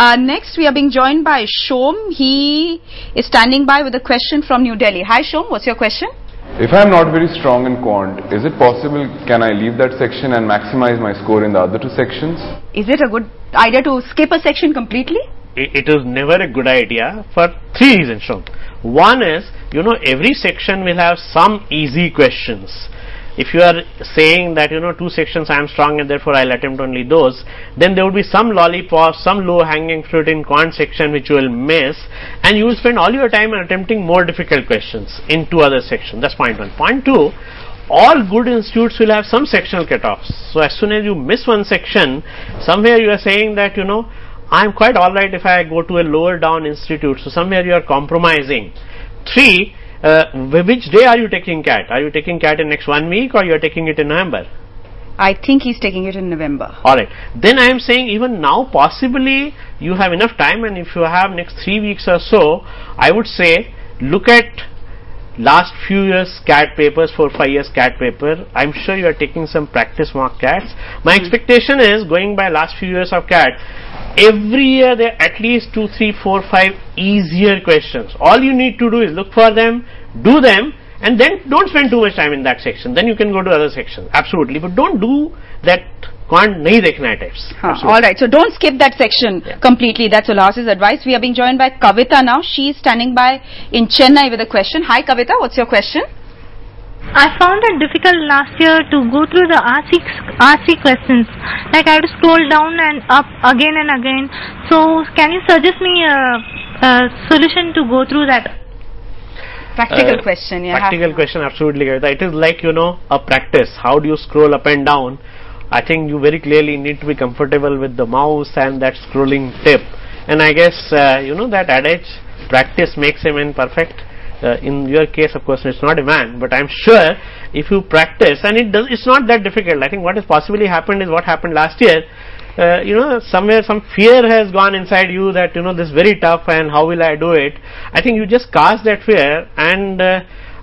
Next, we are being joined by Shom. He is standing by with a question from New Delhi. Hi Shom, what's your question? If I am not very strong in quant, is it possible, can I leave that section and maximize my score in the other two sections? Is it a good idea to skip a section completely? It is never a good idea for three reasons, Shom. One is, every section will have some easy questions. If you are saying that, two sections I am strong and therefore I'll attempt only those, then there would be some lollipop, some low hanging fruit in quant section which you will miss, and you will spend all your time attempting more difficult questions in two other sections. That's point one. Point two, all good institutes will have some sectional cutoffs. So as soon as you miss one section, somewhere you are saying that, I'm quite alright if I go to a lower down institute. So somewhere you are compromising. Three, which day are you taking CAT? Are you taking CAT in next 1 week or you are taking it in November? I think he's taking it in November. Alright. Then I am saying even now possibly you have enough time, and if you have next 3 weeks or so, I would say look at last few years CAT papers, 4-5 years CAT paper. I'm sure you are taking some practice mock CATs. My expectation is, going by last few years of CAT, every year there are at least 2, 3, 4, 5 easier questions. All you need to do is look for them, do them, and then don't spend too much time in that section. Then you can go to other sections. Absolutely. But don't do that quant nahi dekhna hai types. Alright, so don't skip that section completely. That's Ulhas's advice. We are being joined by Kavita now. She is standing by in Chennai with a question. Hi Kavita, what's your question? I found it difficult last year to go through the RC questions. Like I had to scroll down and up again and again. So can you suggest me a solution to go through that? Practical question. Yeah. Practical question, absolutely. It is like, a practice. How do you scroll up and down? I think you very clearly need to be comfortable with the mouse and that scrolling tip. And I guess, that adage, practice makes a man perfect. In your case, of course, it's not a man, but I'm sure if you practice, and it's not that difficult. I think what has possibly happened is what happened last year. Somewhere some fear has gone inside you that, this is very tough and how will I do it? I think you just cast that fear, and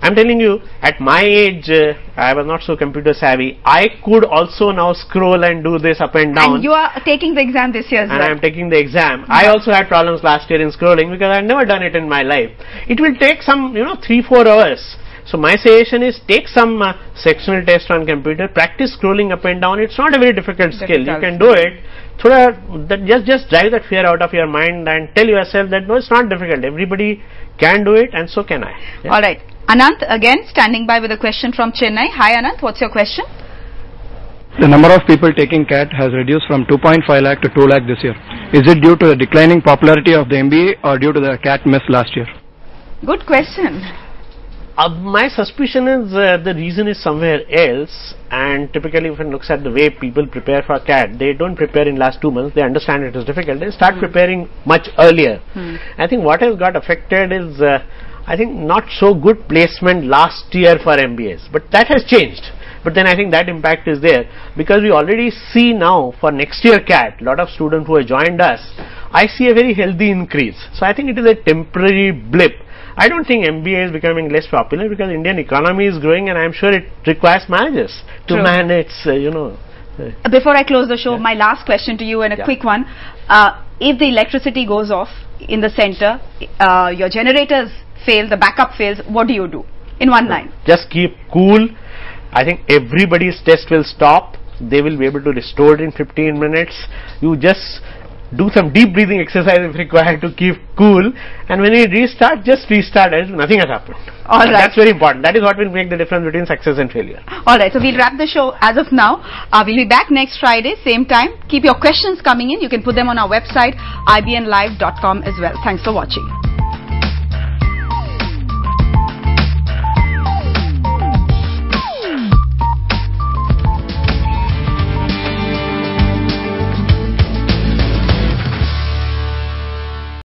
I'm telling you, at my age, I was not so computer savvy. I could also now scroll and do this up and down. And you are taking the exam this year as well. And I'm taking the exam. I also had problems last year in scrolling because I've never done it in my life. It will take some, 3-4 hours. So my suggestion is take some sectional test on computer, practice scrolling up and down. It's not a very difficult skill. You can do it. Just drive that fear out of your mind and tell yourself that no, it's not difficult. Everybody can do it, and so can I. Yeah? All right. Anant again standing by with a question from Chennai. Hi Anant, what's your question? The number of people taking CAT has reduced from 2.5 lakh to 2 lakh this year. Is it due to the declining popularity of the MBA or due to the CAT miss last year? Good question. My suspicion is the reason is somewhere else, and typically if one looks at the way people prepare for CAT, they don't prepare in last 2 months. They understand it is difficult. They start preparing much earlier. I think what has got affected is I think not so good placement last year for MBAs, but that has changed. But then I think that impact is there because we already see now for next year CAT, a lot of students who have joined us, I see a very healthy increase. So I think it is a temporary blip. I don't think MBA is becoming less popular because Indian economy is growing, and I'm sure it requires managers to manage, Before I close the show, my last question to you, and a quick one. If the electricity goes off in the center, your generators fail, the backup fails, what do you do? In one line. Just keep cool. I think everybody's test will stop. They will be able to restore it in 15 minutes. You just do some deep breathing exercise if required to keep cool, and when you restart, just restart as nothing has happened. All right. That's very important. That is what will make the difference between success and failure. Alright, so we'll wrap the show as of now. We'll be back next Friday, same time. Keep your questions coming in. You can put them on our website, ibnlive.com as well. Thanks for watching.